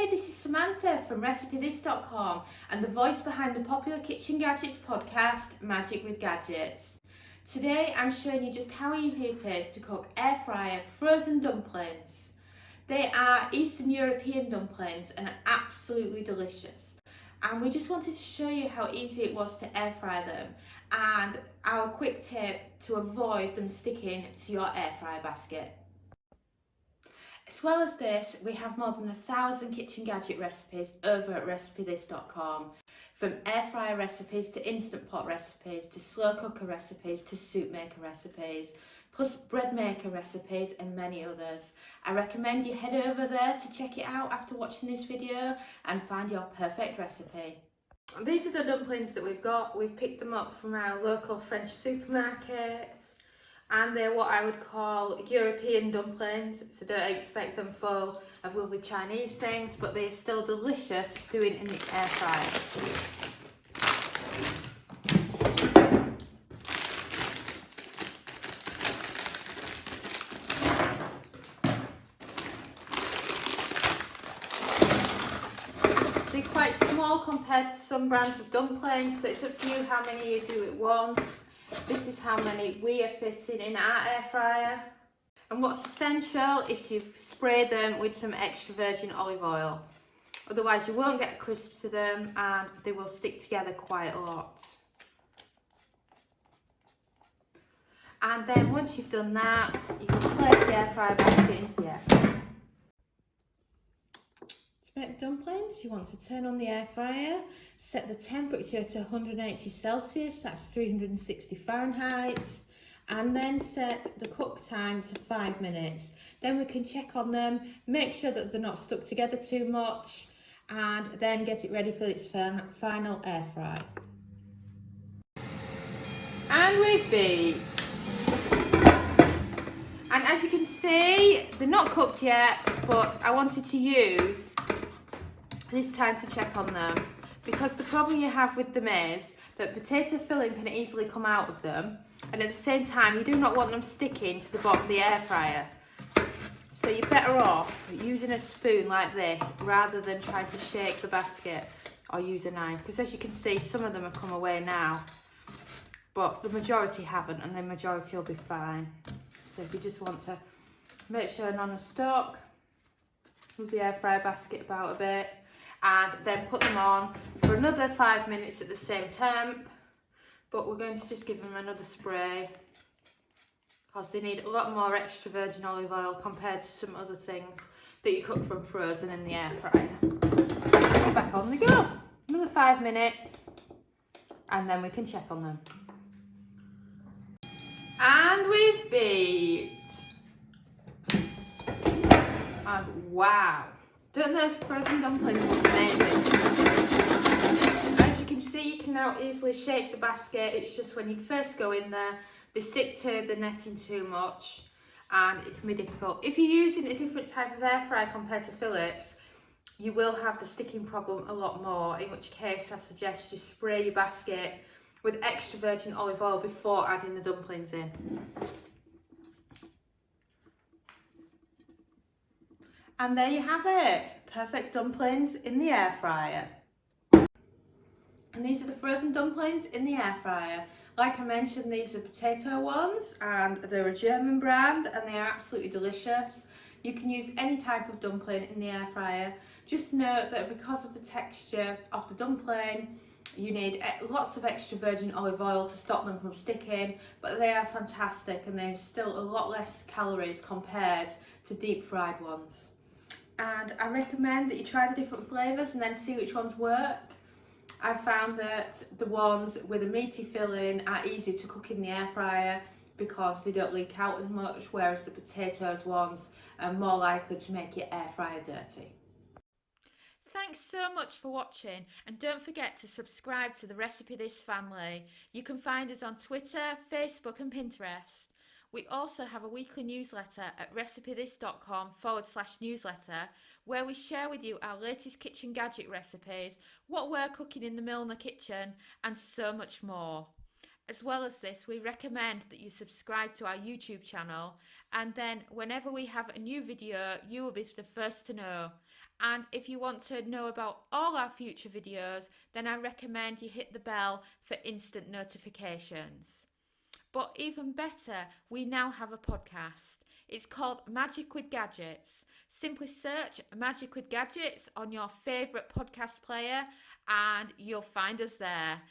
Hey, this is Samantha from RecipeThis.com and the voice behind the popular Kitchen Gadgets podcast, Magic with Gadgets. Today I'm showing you just how easy it is to cook air fryer frozen dumplings. They are Eastern European dumplings and are absolutely delicious. And we just wanted to show you how easy it was to air fry them and our quick tip to avoid them sticking to your air fryer basket. As well as this, we have more than 1,000 kitchen gadget recipes over at RecipeThis.com. From air fryer recipes to instant pot recipes to slow cooker recipes to soup maker recipes, plus bread maker recipes and many others. I recommend you head over there to check it out after watching this video and find your perfect recipe. These are the dumplings that we've got. We've picked them up from our local French supermarket. And they're what I would call European dumplings, so don't expect them full of lovely Chinese things, but they're still delicious doing in the air fryer. They're quite small compared to some brands of dumplings, so it's up to you how many you do at once. This is how many we are fitting in our air fryer. And what's essential is you spray them with some extra virgin olive oil. Otherwise you won't get a crisp to them and they will stick together quite a lot. And then once you've done that, you can place the air fryer basket into the air fryer. To make the dumplings, you want to turn on the air fryer, set the temperature to 180 Celsius, that's 360 Fahrenheit, and then set the cook time to 5 minutes. Then we can check on them, make sure that they're not stuck together too much, and then get it ready for its final air fry. And we've beat. And as you can see, they're not cooked yet, but I wanted to use this time to check on them, because the problem you have with them is that potato filling can easily come out of them, and at the same time you do not want them sticking to the bottom of the air fryer. So you're better off using a spoon like this rather than trying to shake the basket or use a knife, because as you can see some of them have come away now, but the majority haven't, and the majority will be fine. So if you just want to make sure none are stuck, move the air fryer basket about a bit, and then put them on for another 5 minutes at the same temp, but we're going to just give them another spray because they need a lot more extra virgin olive oil compared to some other things that you cook from frozen in the air fryer. Back on they go, another 5 minutes, and then we can check on them. And we've beat. And wow, don't those frozen dumplings look amazing? As you can see, you can now easily shake the basket. It's just when you first go in there, they stick to the netting too much and it can be difficult. If you're using a different type of air fryer compared to Philips, you will have the sticking problem a lot more, in which case I suggest you spray your basket with extra virgin olive oil before adding the dumplings in. And there you have it, perfect dumplings in the air fryer. And these are the frozen dumplings in the air fryer. Like I mentioned, these are potato ones and they're a German brand and they are absolutely delicious. You can use any type of dumpling in the air fryer. Just note that because of the texture of the dumpling, you need lots of extra virgin olive oil to stop them from sticking, but they are fantastic and there's still a lot less calories compared to deep fried ones. And I recommend that you try the different flavours and then see which ones work. I found that the ones with a meaty filling are easy to cook in the air fryer because they don't leak out as much, whereas the potatoes ones are more likely to make your air fryer dirty. Thanks so much for watching, and don't forget to subscribe to the Recipe This family. You can find us on Twitter, Facebook and Pinterest. We also have a weekly newsletter at recipethis.com/newsletter where we share with you our latest kitchen gadget recipes, what we're cooking in the Milner kitchen and so much more. As well as this, we recommend that you subscribe to our YouTube channel, and then whenever we have a new video, you will be the first to know. And if you want to know about all our future videos, then I recommend you hit the bell for instant notifications. But even better, we now have a podcast. It's called Magic with Gadgets. Simply search Magic with Gadgets on your favourite podcast player and you'll find us there.